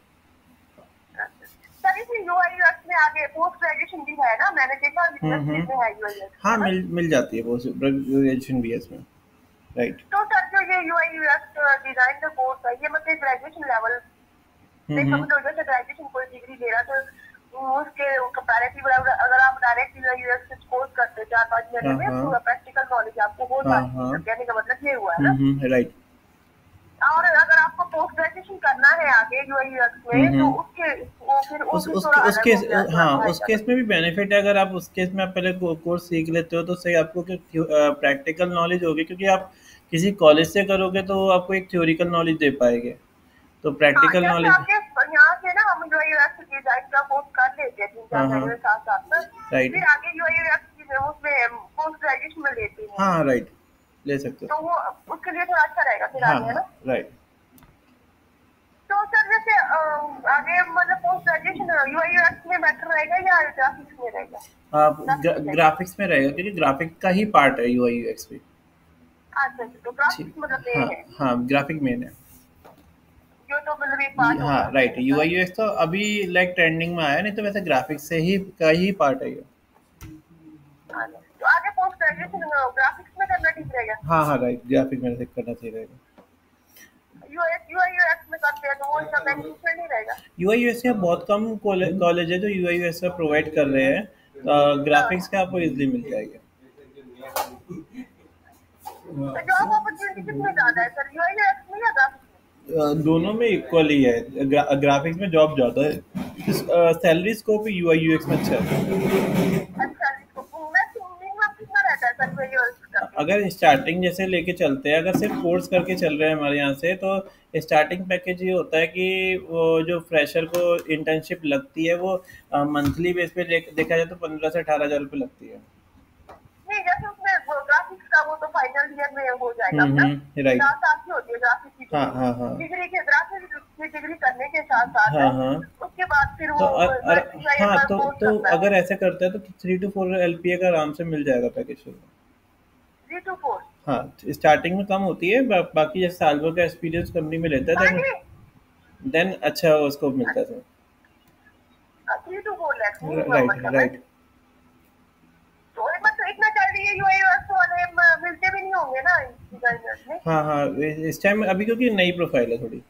Speaker 3: सर इसमें यूआई यूएक्स में आगे पोस्ट ग्रेजुएशन भी है ना, मैंने देखा यूनिवर्सिटी में है यूआई यूएक्स।
Speaker 1: हाँ, मिल जाती है, पोस्ट ग्रेजुएशन भी है इसमें, राइट।
Speaker 3: तो सर जो ये यूआई यूएक्स डिजाइन का कोर्स है ये मतलब ग्रेजुएशन लेवल से समझो, जैसे ग्रेजुएशन कोई डिग्री ले रहा तो उसके कंपैरेटिव अगर आप डायरेक्ट यूआई यूएक्स कोर्स करते 4 5 महीने में पूरा प्रैक्टिकल नॉलेज आपको हो जाती है, कहने का मतलब ये हुआ है ना,
Speaker 1: राइट।
Speaker 3: और अगर आपको पोस्ट ग्रेजुएशन करना है आगे यूआई यूएक्स में तो उसके वो फिर
Speaker 1: उस केस, हाँ, उस केस में भी बेनिफिट है। अगर आप उस केस में आप पहले कोर्स सीख लेते हो तो सही आपको प्रैक्टिकल नॉलेज होगी, क्योंकि आप किसी कॉलेज से करोगे तो आपको एक थ्योरिकल नॉलेज दे पाएंगे, तो प्रैक्टिकल नॉलेज।
Speaker 3: यहाँ से ना हम यूआई यूएक्स डिजाइन का कोर्स कर लेते हैं 3-4 महीने में साथ साथ में,
Speaker 1: राइट
Speaker 3: फिर आगे यूआई यूएक्स की उसमें पोस्ट ग्रेजुएशन में लेते हैं,
Speaker 1: हाँ राइट ले सकते
Speaker 3: तो
Speaker 1: हो
Speaker 3: वो उसके लिए थोड़ा अच्छा रहेगा फिर
Speaker 1: हाँ
Speaker 3: आगे, है ना।
Speaker 1: राइट
Speaker 3: तो सर जैसे आगे मतलब पोस्ट ग्रेजुएशन यूआई यूएक्स में बेटर रहेगा या ग्राफिक्स में रहेगा?
Speaker 1: आप ग्राफिक्स में रहेगा क्योंकि ग्राफिक का ही पार्ट है यूआई यूएक्स भी
Speaker 3: अच्छा, तो
Speaker 1: ठीक
Speaker 3: ग्राफिक्स मतलब
Speaker 1: हाँ
Speaker 3: मेन है,
Speaker 1: हाँ ग्राफिक मेन है
Speaker 3: जो तो मतलब एक पार्ट
Speaker 1: हाँ
Speaker 3: होगा।
Speaker 1: राइट यूआई यूएक्स तो अभी लाइक ट्रेंडिंग में आया नहीं तो वैसे ग्राफिक्स से ही का ही पार्ट है ये
Speaker 3: तो आगे पोस्ट ग्रेजुएशन ग्राफिक्स में करना ठीक रहेगा।
Speaker 1: हाँ राइट ग्राफिक में से करना सही रहेगा
Speaker 3: यूआई यूएक्स में करते हैं तो वो इतना बेनिफिशियल नहीं रहेगा।
Speaker 1: यूआई यूएक्स के बहुत कम कॉलेज है जो यूआई यूएक्स का प्रोवाइड कर रहे हैं ग्राफिक्स का आपको इजीली मिल जाएगा
Speaker 3: तो जॉब अपॉर्चुनिटी किसमें ज्यादा है सर, यूआई यूएक्स में या ग्राफिक्स में?
Speaker 1: दोनों में इक्वल ही है ग्राफिक्स में जॉब ज़्यादा है सैलरी स्कोप यूआई यूएक्स में अच्छा है
Speaker 3: अच्छा, इसको मिनिमम कितना रहता है सर यूआई यूएक्स का?
Speaker 1: अगर स्टार्टिंग जैसे लेके चलते हैं अगर सिर्फ कोर्स करके चल रहे हैं हमारे यहाँ से तो स्टार्टिंग पैकेज ये होता है कि वो जो फ्रेशर को इंटर्नशिप लगती है वो मंथली बेस पे देखा जाए तो 15 से 18 हज़ार रुपये लगती है
Speaker 3: नहीं, जैसे उसमें ग्राफिक्स का वो तो फाइनल ईयर में हो जाएगा ना,
Speaker 1: राइट
Speaker 3: 4 साल की होती है ग्राफिक्स की
Speaker 1: हाँ
Speaker 3: डिग्री के ग्राफिक्स की डिग्री करने के साथ साथ
Speaker 1: हाँ
Speaker 3: उसके बाद फिर
Speaker 1: तो
Speaker 3: वो
Speaker 1: हाँ तो अगर ऐसा करता है तो 3 to 4 LPA का आराम से मिल जाएगा पैकेज
Speaker 3: 3 to 4
Speaker 1: हाँ स्टार्टिंग में कम होती है बाकी जैसे साल भर का एक्सपीरियंस कंपनी में लेता है देन अच्छा उसको मिलता है
Speaker 3: 3 to 4 लाख
Speaker 1: राइट राइट
Speaker 3: तो मतलब इतना जल्दी ये यूआई यूएक्स वाले मिलते भी नहीं होंगे ना डिजाइनर्स में।
Speaker 1: हाँ इस टाइम अभी क्योंकि नई प्रोफाइल है थोड़ी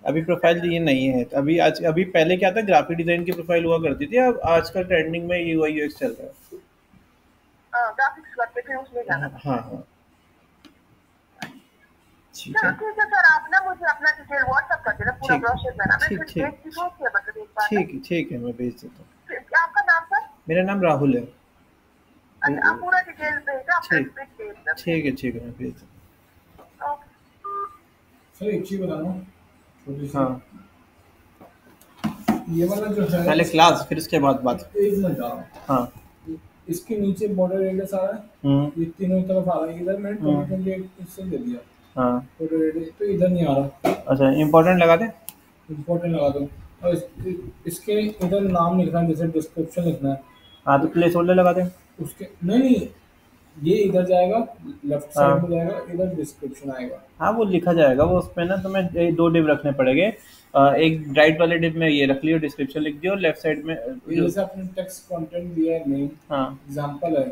Speaker 1: अभी प्रोफाइल ये नहीं है अभी पहले क्या था ग्राफिक डिजाइन की प्रोफाइल हुआ करती थी अब आजकल ट्रेंडिंग में यूआई यूएक्स चल रहा है
Speaker 3: ग्राफिक्स करके फिर उसमें जाना।
Speaker 1: हाँ ठीक
Speaker 3: चलो
Speaker 1: है
Speaker 3: ठीक है सर, आप ना मुझे अपना डिटेल व्हाट्सएप कर देना पूरा ब्रोशर देना, मैं फिर देख के सोच के बता देता हूं।
Speaker 1: ठीक है मैं भेज देता हूँ
Speaker 3: क्या आपका नाम सर?
Speaker 1: मेरा नाम राहुल है
Speaker 3: अच्छा, आप पूरा डिटेल भेजना अपना डिटेल।
Speaker 1: ठीक है मैं भेज देता
Speaker 3: ओके
Speaker 2: सर एक चीज बताना छोटी सी,
Speaker 1: हाँ
Speaker 2: ये वाला जो है
Speaker 1: पहले क्लास फिर उसके बाद बात
Speaker 2: एक मिनट आ,
Speaker 1: हाँ
Speaker 2: इसके नीचे बॉर्डर रेडियस आ रहा है, ये तीनों तरफ आ रहा है, इधर मैंने 2028 इससे दे दिया
Speaker 1: हाँ
Speaker 2: बॉर्डर रेडियस, तो इधर नहीं आ रहा।
Speaker 1: अच्छा इम्पोर्टेंट लगा दे
Speaker 2: इम्पोर्टेंट लगा दो और इसके इधर नाम लिखना है, जैसे डिस्क्रिप्शन लिखना है,
Speaker 1: हाँ तो प्लेस होल्डर लगा दे
Speaker 2: उसके नहीं ये इधर जाएगा, लेफ्ट साइड में जाएगा, इधर डिस्क्रिप्शन आएगा।
Speaker 1: हाँ वो लिखा जाएगा वो उसमें ना तुम्हें 2 डिव रखने पड़ेंगे एक राइट वाले डिव में ये रख लियो डिस्क्रिप्शन लिख दियो और लेफ्ट साइड में
Speaker 2: जैसे आपने टेक्स्ट कंटेंट दिया है, नेम
Speaker 1: हाँ
Speaker 2: एग्जांपल है,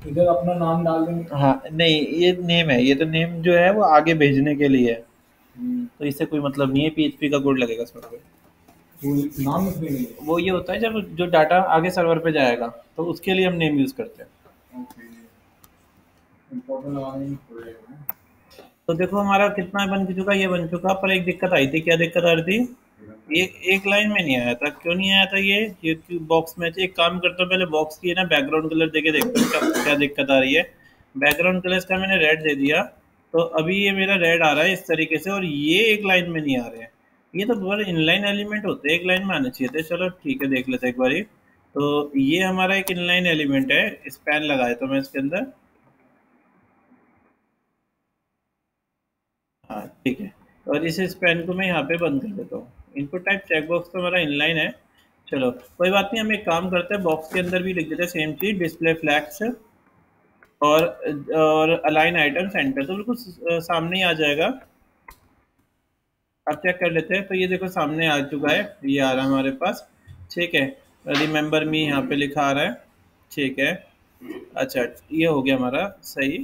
Speaker 2: इधर अपना नाम डाल देंगे।
Speaker 1: हाँ नहीं ये नेम है, ये तो नेम जो है वो आगे भेजने के लिए है, तो इससे कोई मतलब नहीं है। PHP का कोड लगेगा इसमें
Speaker 2: वो नाम लिखने के लिए
Speaker 1: वो ये होता है जब जो डाटा आगे सर्वर पे जाएगा तो उसके लिए हम नेम यूज़ करते हैं।
Speaker 2: इम्पोर्टेंट लगाने पड़ेगा।
Speaker 1: तो देखो हमारा कितना बन चुका, ये बन चुका, पर एक दिक्कत आई थी। क्या दिक्कत आ रही थी? ये एक लाइन में नहीं आया था। क्यों नहीं आया था? ये बॉक्स में एक काम करता हूँ, पहले बॉक्स की है ना बैकग्राउंड कलर देके देखता हूँ क्या दिक्कत आ रही है। बैकग्राउंड कलर का मैंने रेड दे दिया तो अभी ये मेरा रेड आ रहा है इस तरीके से, और ये एक लाइन में नहीं आ रहे हैं। ये तो बहुत इनलाइन एलिमेंट होते हैं, एक लाइन में आने चाहिए थे। चलो ठीक है, देख लेते एक बारी। तो ये हमारा एक इनलाइन एलिमेंट है, स्पैन लगाया तो मैं इसके अंदर। हाँ ठीक है, और इस स्पैन को मैं यहाँ पे बंद कर देता हूँ। इनपुट टाइप चेकबॉक्स तो हमारा इनलाइन है। चलो कोई बात नहीं, हम एक काम करते हैं, बॉक्स के अंदर भी लिख देते हैं सेम चीज, डिस्प्ले फ्लैग्स और अलाइन आइटम सेंटर, तो बिल्कुल सामने ही आ जाएगा। अब चेक कर लेते हैं। तो ये देखो सामने आ चुका है, ये आ रहा है हमारे पास। ठीक है, रिमेंबर मी यहाँ पे लिखा आ रहा है। ठीक है, अच्छा ये हो गया हमारा सही।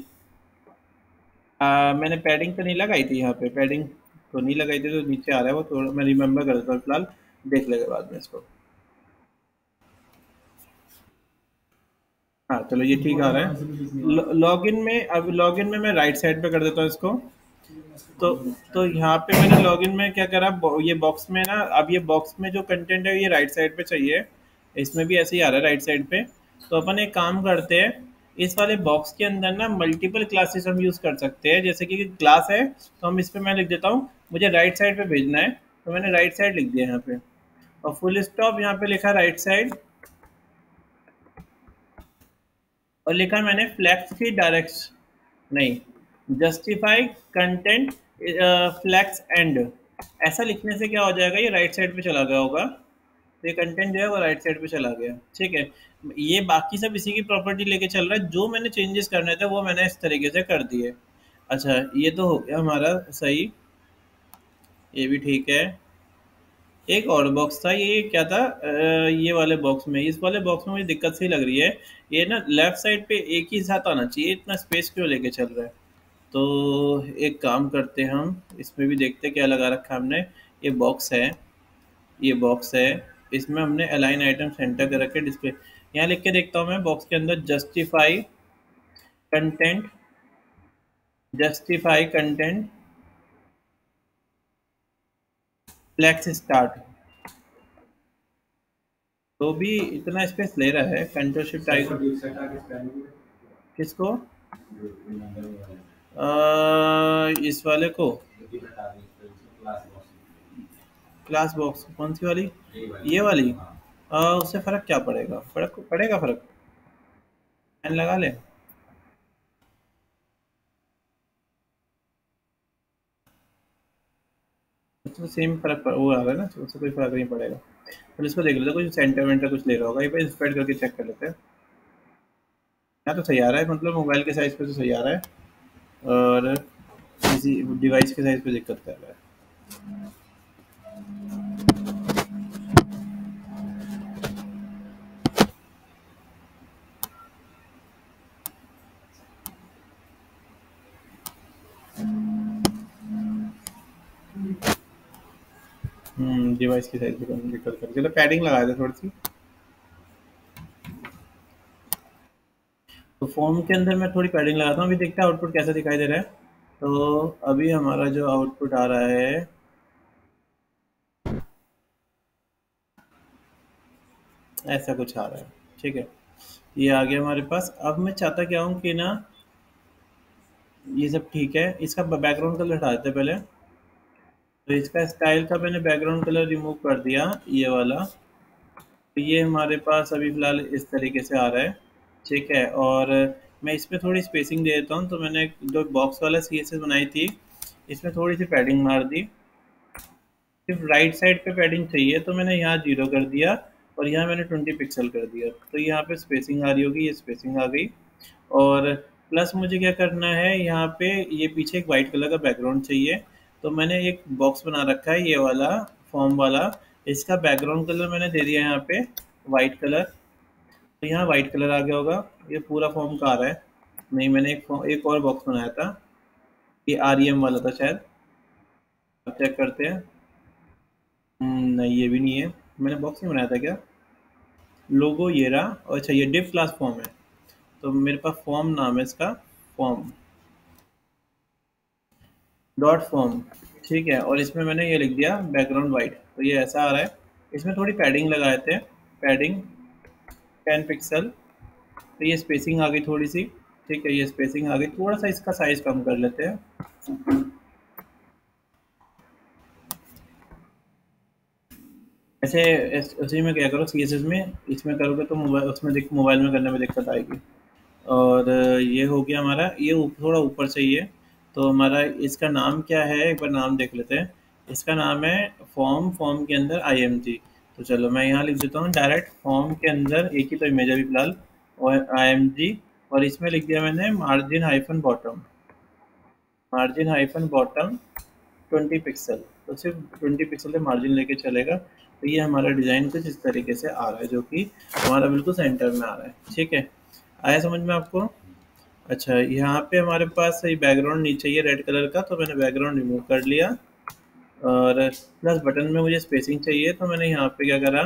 Speaker 1: मैंने पैडिंग तो नहीं लगाई थी, यहाँ पे पैडिंग तो नहीं लगाई थी, तो नीचे आ रहा है वो। थोड़ा मैं रिमेंबर कर देता हूँ, फिलहाल देख लेगा बाद में इसको। हाँ चलो ये ठीक आ रहा है। लॉगिन में, अब लॉगिन में मैं राइट साइड पे कर देता हूँ इसको। तो यहाँ पे मैंने लॉगिन में क्या करा, ये बॉक्स में ना, अब ये बॉक्स में जो कंटेंट है ये राइट साइड पे चाहिए। इसमें भी ऐसे ही आ रहा है राइट साइड पे। तो अपन एक काम करते हैं, इस वाले बॉक्स के अंदर ना मल्टीपल क्लासेस हम यूज़ कर सकते हैं। जैसे कि क्लास है तो हम इस पर मैं लिख देता हूँ, मुझे राइट साइड पे भेजना है तो मैंने राइट साइड लिख दिया यहाँ पे, और फुल स्टॉप यहाँ पे लिखा राइट साइड, और लिखा मैंने फ्लैक्स की डायरेक्शन नहीं, जस्टिफाई कंटेंट फ्लैक्स एंड। ऐसा लिखने से क्या हो जाएगा, ये राइट साइड पे चला गया होगा, तो ये कंटेंट जो है वो राइट साइड पे चला गया। ठीक है, ये बाकी सब इसी की प्रॉपर्टी लेके चल रहा है, जो मैंने चेंजेस करने थे वो मैंने इस तरीके से कर दिए। अच्छा, ये तो हो गया हमारा सही, ये भी ठीक है। एक और बॉक्स था, ये क्या था, ये वाले बॉक्स में, इस वाले बॉक्स में मुझे दिक्कत सी लग रही है, ये ना लेफ्ट साइड पे एक ही साथ आना चाहिए, इतना स्पेस क्यों लेके चल रहा है। तो एक काम करते हैं, हम इसमें भी देखते हैं क्या लगा रखा है हमने। ये बॉक्स है, ये बॉक्स है, इसमें हमने अलाइन आइटम सेंटर कर रखे डिस्प्ले। यहाँ लिख के देखता हूँ मैं बॉक्स के अंदर, justify content, justify content flex start, तो भी इतना स्पेस ले रहा है। कंट्रोल शिफ्ट आई, किसको, इस वाले को, क्लास बॉक्स कौन सी वाली, ये वाली, उससे फर्क क्या पड़ेगा, फर्क पड़ेगा, फर्क फैन लगा ले। तो सेम फर्क वो आ रहा है ना, तो उससे कोई फर्क नहीं पड़ेगा। तो इसको देख लेते, कुछ सेंटर वेंटर कुछ ले रहा होगा, ये पे स्प्रेड करके चेक कर लेते हैं। यहाँ तो सही आ रहा है, मतलब मोबाइल के साइज पे तो सही आ रहा है, और किसी डिवाइस के साइज पे दिक्कत कर रहा है। डिवाइस की साइज पे दिक्कत कर, चलो पैडिंग लगा दे थोड़ी सी। तो फॉर्म के अंदर मैं थोड़ी पैडिंग लगाता हूँ, अभी देखते हैं आउटपुट कैसा दिखाई दे रहा है। तो अभी हमारा जो आउटपुट आ रहा है, ऐसा कुछ आ रहा है। ठीक है, ये आ गया हमारे पास। अब मैं चाहता क्या हूँ कि ना, ये सब ठीक है, इसका बैकग्राउंड कलर हटा देते हैं पहले। तो इसका स्टाइल का मैंने बैकग्राउंड कलर रिमूव कर दिया, ये वाला। तो ये हमारे पास अभी फ़िलहाल इस तरीके से आ रहा है। ठीक है, और मैं इसमें थोड़ी स्पेसिंग दे देता हूँ। तो मैंने जो बॉक्स वाला CSS बनाई थी, इसमें थोड़ी सी पैडिंग मार दी, सिर्फ राइट साइड पे पैडिंग चाहिए, तो मैंने यहाँ 0 कर दिया, और यहाँ मैंने 20 पिक्सल कर दिया। तो यहाँ पे स्पेसिंग आ रही होगी, ये स्पेसिंग आ गई। और प्लस मुझे क्या करना है, यहाँ पे ये पीछे एक वाइट कलर का बैकग्राउंड चाहिए। तो मैंने एक बॉक्स बना रखा है, ये वाला फॉर्म वाला, इसका बैकग्राउंड कलर मैंने दे दिया यहाँ पे वाइट कलर। तो यहाँ वाइट कलर आ गया होगा, ये पूरा फॉर्म का आ रहा है। नहीं, मैंने एक और बॉक्स बनाया था, ये REM वाला था शायद, अब चेक करते हैं। नहीं, ये भी नहीं है, मैंने बॉक्स नहीं बनाया था क्या, लोगो ये रहा। अच्छा, ये डिव क्लास फॉर्म है, तो मेरे पास फॉर्म नाम है इसका, फॉर्म डॉट फॉर्म। ठीक है, और इसमें मैंने ये लिख दिया बैकग्राउंड वाइट, तो ये ऐसा आ रहा है। इसमें थोड़ी पैडिंग लगाए थे, पैडिंग 10 पिक्सल, तो ये स्पेसिंग आ गई थोड़ी सी। ठीक है, ये स्पेसिंग आ गई, थोड़ा सा इसका साइज कम कर लेते हैं। ऐसे उसी में क्या करो, CSS में इसमें करोगे तो मोबाइल, उसमें मोबाइल में करने में दिक्कत आएगी। और ये हो गया हमारा, ये थोड़ा ऊपर चाहिए। तो हमारा इसका नाम क्या है, एक बार नाम देख लेते हैं। इसका नाम है फॉर्म के अंदर IMG। तो चलो मैं यहाँ लिख देता हूँ डायरेक्ट, फॉर्म के अंदर एक ही तो इमेज अभी फिलहाल, और IMG, और इसमें लिख दिया मैंने मार्जिन हाइफन बॉटम 20 पिक्सल। तो सिर्फ 20 पिक्सल से मार्जिन लेके चलेगा। तो ये हमारा डिज़ाइन कुछ इस तरीके से आ रहा है, जो कि हमारा बिल्कुल सेंटर में आ रहा है। ठीक है, आया समझ में आपको। अच्छा, यहाँ पे हमारे पास ये बैकग्राउंड नहीं चाहिए रेड कलर का, तो मैंने बैकग्राउंड रिमूव कर लिया। और प्लस बटन में मुझे स्पेसिंग चाहिए, तो मैंने यहाँ पे क्या करा,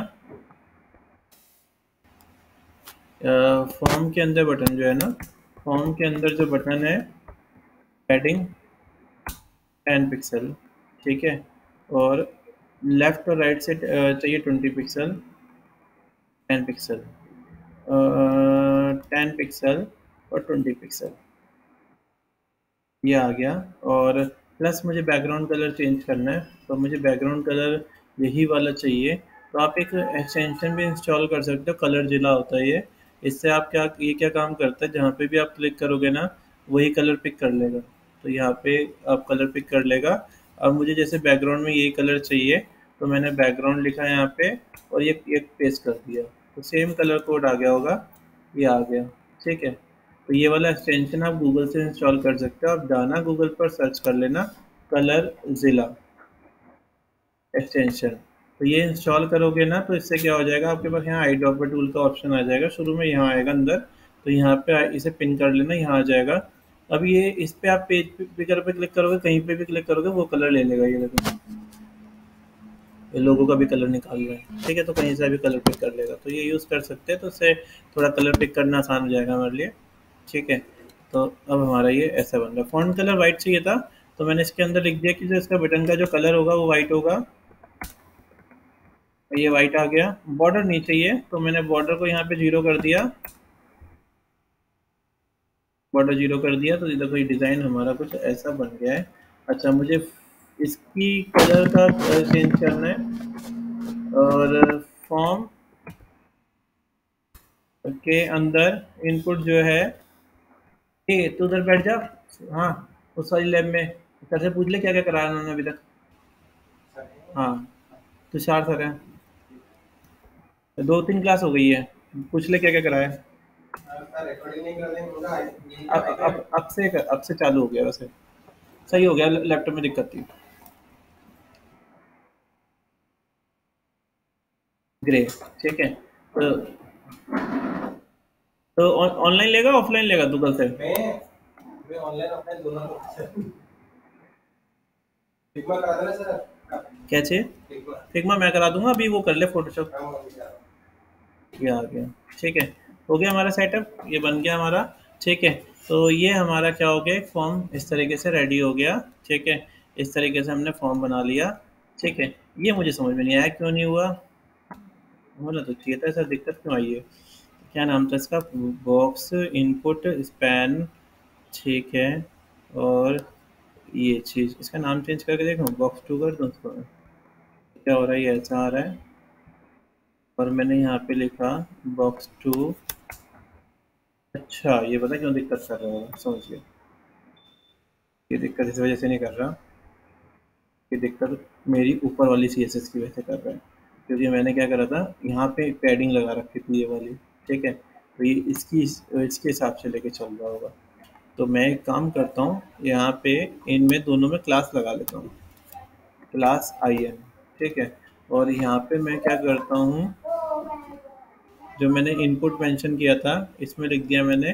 Speaker 1: फॉर्म के अंदर बटन जो है ना, फॉर्म के अंदर जो बटन है, पैडिंग 10 पिक्सल। ठीक है, और लेफ्ट और राइट से चाहिए 20 पिक्सल, 10 पिक्सल, 10 पिक्सल और 20 पिक्सल, ये आ गया। और प्लस मुझे बैकग्राउंड कलर चेंज करना है, तो मुझे बैकग्राउंड कलर यही वाला चाहिए। तो आप एक एक्सटेंशन भी इंस्टॉल कर सकते हो, कलर जिला होता है ये। इससे आप क्या काम करता है, जहाँ पे भी आप क्लिक करोगे ना वही कलर पिक कर लेगा। तो यहाँ पे आप कलर पिक कर लेगा। अब मुझे जैसे बैकग्राउंड में यही कलर चाहिए, तो मैंने बैकग्राउंड लिखा है यहाँ पे और ये पेस्ट कर दिया, तो सेम कलर कोड आ गया होगा, ये आ गया। ठीक है, तो ये वाला एक्सटेंशन आप गूगल से इंस्टॉल कर सकते हो। आप जाना गूगल पर सर्च कर लेना कलर जिला एक्सटेंशन। तो ये इंस्टॉल करोगे ना तो इससे क्या हो जाएगा, आपके पास यहाँ आई ड्रॉपर टूल का ऑप्शन आ जाएगा, शुरू में यहाँ आएगा अंदर, तो यहाँ पे इसे पिन कर लेना, यहाँ आ जाएगा। अब ये इस पे आप पेज पिकर पे क्लिक करोगे, कहीं पे भी क्लिक करोगे वो कलर ले लेगा। ये देखो ये लोगों का भी कलर निकाल रहा है। ठीक है, तो कहीं से भी कलर पिक कर लेगा, तो ये यूज़ कर सकते हैं। तो उससे थोड़ा कलर पिक करना आसान हो जाएगा हमारे लिए। ठीक है, तो अब हमारा ये ऐसा बन रहा है। फ़ॉन्ट कलर वाइट चाहिए था, तो मैंने इसके अंदर लिख दिया कि जो इसका बटन का जो कलर होगा वो वाइट होगा। ये वाइट आ गया। बॉर्डर नहीं चाहिए, तो मैंने बॉर्डर को यहाँ पे 0 कर दिया, बॉर्डर 0 कर दिया। तो इधर कोई डिज़ाइन हमारा कुछ ऐसा बन गया है। अच्छा, मुझे इसकी कलर का चेंज करना है, और फॉर्म के अंदर इनपुट जो है, ये तो उधर बैठ जा। हाँ, उस वाली लैब में सर से पूछ ले क्या क्या कराया उन्होंने अभी तक। हाँ, तुषार सर है, 2-3 क्लास हो गई है, पूछ ले क्या क्या कराया।
Speaker 4: रिकॉर्डिंग नहीं कर देंगे
Speaker 1: अब से चालू हो गया, वैसे सही हो गया। लैपटॉप में दिक्कत थी। ग्रे, ठीक है। तो ऑनलाइन लेगा ऑफलाइन लेगा तू कल से?
Speaker 4: मैं ऑनलाइन ऑफलाइन दोनों फिग्मा करा देना सर।
Speaker 1: क्या चाहिए? फिग्मा मैं करा दूंगा, अभी वो कर ले फोटोशॉप। ये आ गया। ठीक है, हो गया हमारा सेटअप, ये बन गया हमारा। ठीक है, तो ये हमारा क्या हो गया, एक फॉर्म इस तरीके से रेडी हो गया। ठीक है, इस तरीके से हमने फॉर्म बना लिया। ठीक है, ये मुझे समझ में नहीं आया क्यों नहीं हुआ, होना तो चाहिए था, ऐसा दिक्कत क्यों आई है। क्या नाम था इसका, बॉक्स इनपुट स्पैन। ठीक है, और ये चीज़ इसका नाम चेंज करके देखो, बॉक्स 2 कर दूँ उसको। क्या हो रहा है, ये ऐसा आ रहा है, और मैंने यहाँ पे लिखा बॉक्स 2। अच्छा, ये पता क्यों दिक्कत कर रहा है, समझ गया। ये दिक्कत इस वजह से नहीं कर रहा, ये दिक्कत मेरी ऊपर वाली CSS की वजह से कर रहा है, क्योंकि मैंने क्या करा था, यहाँ पे पैडिंग लगा रखी थी ये वाली। ठीक है, तो ये इसके हिसाब से लेके चल रहा होगा। तो मैं एक काम करता हूँ, यहाँ पे इनमें दोनों में क्लास लगा लेता हूँ, क्लास IN। ठीक है, और यहाँ पे मैं क्या करता हूँ, जो मैंने इनपुट मेंशन किया था इसमें लिख दिया मैंने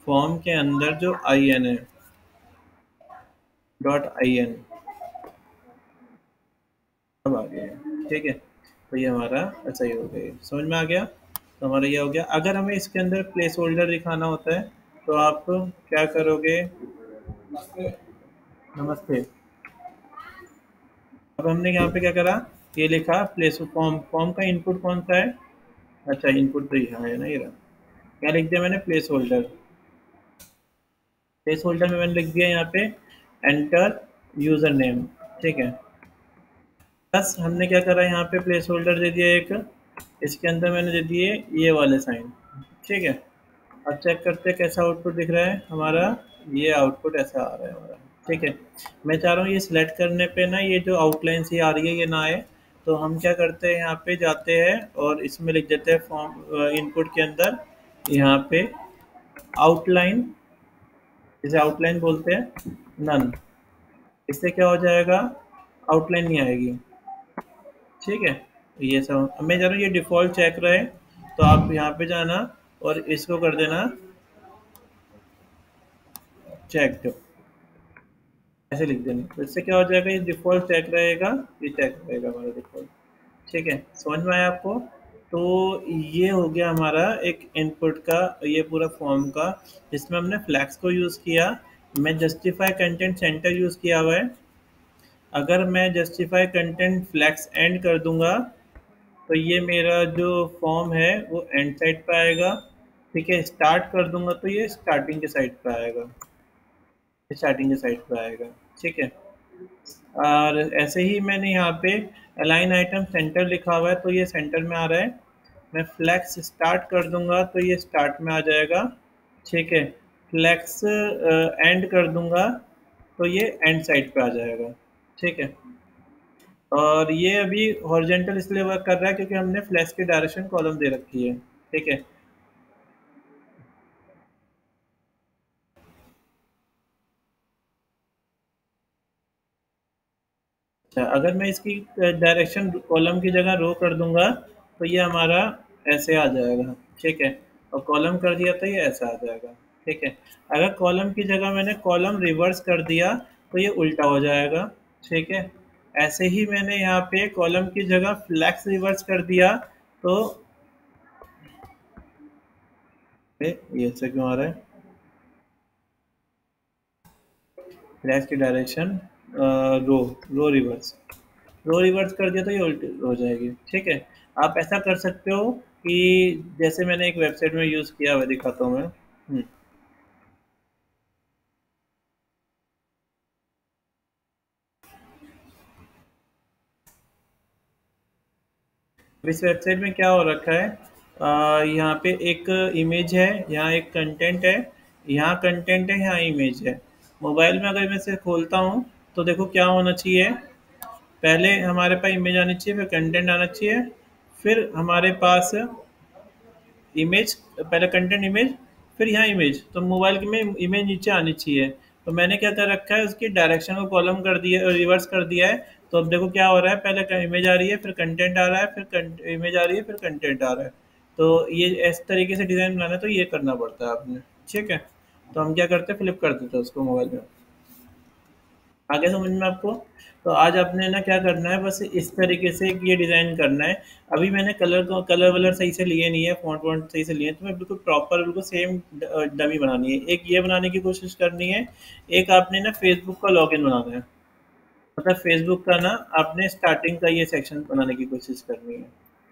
Speaker 1: फॉर्म के अंदर जो IN है .in, अब आ गया। ठीक है, तो ये हमारा ऐसा ही हो गया, समझ में आ गया। तो हमारा ये हो गया। अगर हमें इसके अंदर प्लेस होल्डर दिखाना होता है तो आप क्या करोगे, नमस्ते। अब हमने यहाँ पे क्या करा, ये लिखा प्लेस फॉर्म का इनपुट कौन सा है, अच्छा इनपुट तो यहाँ है ना, ये रहा। क्या लिख दिया मैंने, प्लेस होल्डर। प्लेस होल्डर में मैंने लिख दिया यहाँ पे एंटर यूज़र नेम। ठीक है, प्लस हमने क्या करा, यहाँ पे प्लेस होल्डर दे दिया एक, इसके अंदर मैंने दे दिए ये वाले साइन। ठीक है, अब चेक करते हैं कैसा आउटपुट दिख रहा है हमारा, ये आउटपुट ऐसा आ रहा है हमारा। ठीक है, मैं चाह रहा हूँ ये सिलेक्ट करने पे ना ये जो आउटलाइन सी आ रही है ये ना आए, तो हम क्या करते हैं, यहाँ पे जाते हैं और इसमें लिख देते हैं फॉर्म इनपुट के अंदर, यहाँ पे आउटलाइन, इसे आउटलाइन बोलते हैं, नन। इससे क्या हो जाएगा, आउटलाइन नहीं आएगी। ठीक है, ये सब मैं चाह रहा हूँ ये डिफ़ॉल्ट चेक रहे, तो आप यहाँ पे जाना और इसको कर देना चेक, ऐसे लिख देना। तो इससे क्या हो जाएगा, ये डिफ़ॉल्ट चेक रहेगा, ये चेक रहेगा हमारा डिफ़ॉल्ट। ठीक है, समझ में आया आपको। तो ये हो गया हमारा एक इनपुट का ये पूरा फॉर्म का, जिसमें हमने फ्लैक्स को यूज़ किया। मैं जस्टिफाई कंटेंट सेंटर यूज़ किया हुआ है। अगर मैं जस्टिफाई कंटेंट फ्लैक्स एंड कर दूंगा तो ये मेरा जो फॉर्म है वो एंड साइड पे आएगा। ठीक है, स्टार्ट कर दूंगा तो ये स्टार्टिंग के साइड पे आएगा, स्टार्टिंग के साइड पे आएगा। ठीक है, और ऐसे ही मैंने यहाँ पे अलाइन आइटम सेंटर लिखा हुआ है, तो ये सेंटर में आ रहा है। मैं फ्लैक्स स्टार्ट कर दूंगा तो ये स्टार्ट में आ जाएगा, ठीक है। फ्लैक्स एंड कर दूंगा तो ये एंड साइड पे आ जाएगा, ठीक है। और ये अभी हॉरिजॉन्टल इसलिए वर्क कर रहा है क्योंकि हमने फ्लैक्स की डायरेक्शन कॉलम दे रखी है, ठीक है। अच्छा, अगर मैं इसकी डायरेक्शन कॉलम की जगह रो कर दूंगा तो ये हमारा ऐसे आ जाएगा, ठीक है। और कॉलम कर दिया तो ये ऐसा आ जाएगा, ठीक है। अगर कॉलम की जगह मैंने कॉलम रिवर्स कर दिया तो ये उल्टा हो जाएगा, ठीक है। ऐसे ही मैंने यहाँ पे कॉलम की जगह फ्लैक्स रिवर्स कर दिया तो ये ऐसे क्यों आ रहा है, फ्लैक्स की डायरेक्शन रो रो रिवर्स रो रिवर्स कर दिया तो ये उल्टी हो जाएगी, ठीक है। आप ऐसा कर सकते हो कि जैसे मैंने एक वेबसाइट में यूज़ किया हुआ दिखाता हूँ मैं। इस वेबसाइट में क्या हो रखा है, यहाँ पे एक इमेज है, यहाँ एक कंटेंट है, यहाँ कंटेंट है, यहाँ इमेज है। मोबाइल में अगर मैं इसे खोलता हूँ तो देखो क्या होना चाहिए, पहले हमारे पास इमेज आनी चाहिए, फिर कंटेंट आना चाहिए, फिर हमारे पास इमेज, पहले कंटेंट इमेज, फिर यहाँ इमेज, तो मोबाइल की में इमेज नीचे आनी चाहिए। तो मैंने क्या कर रखा है, उसकी डायरेक्शन को कॉलम कर दिया, रिवर्स कर दिया है। तो अब देखो क्या हो रहा है, पहले इमेज आ रही है, फिर कंटेंट आ रहा है, फिर इमेज आ रही है, फिर कंटेंट आ रहा है। तो ये इस तरीके से डिज़ाइन बनाना है तो ये करना पड़ता है आपने, ठीक है। तो हम क्या करते हैं, फ्लिप कर देते हैं उसको मोबाइल में। आगे समझ में आपको? तो आज आपने ना क्या करना है, बस इस तरीके से ये डिज़ाइन करना है। अभी मैंने कलर वलर सही से लिए नहीं है, फ़ॉन्ट वॉन्ट सही से लिए, तो मैं बिल्कुल प्रॉपर बिल्कुल सेम डमी बनानी है। एक ये बनाने की कोशिश करनी है, एक आपने ना फेसबुक का लॉगिन बनाना है, मतलब फेसबुक का ना आपने स्टार्टिंग का ये सेक्शन बनाने की कोशिश करनी है,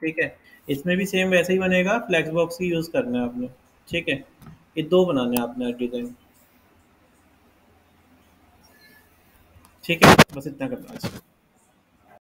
Speaker 1: ठीक है। इसमें भी सेम वैसे ही बनेगा, फ्लैक्स बॉक्स ही यूज़ करना है आपने, ठीक है। ये दो बनाने हैं आपने डिज़ाइन, ठीक है। बस इतना करना है।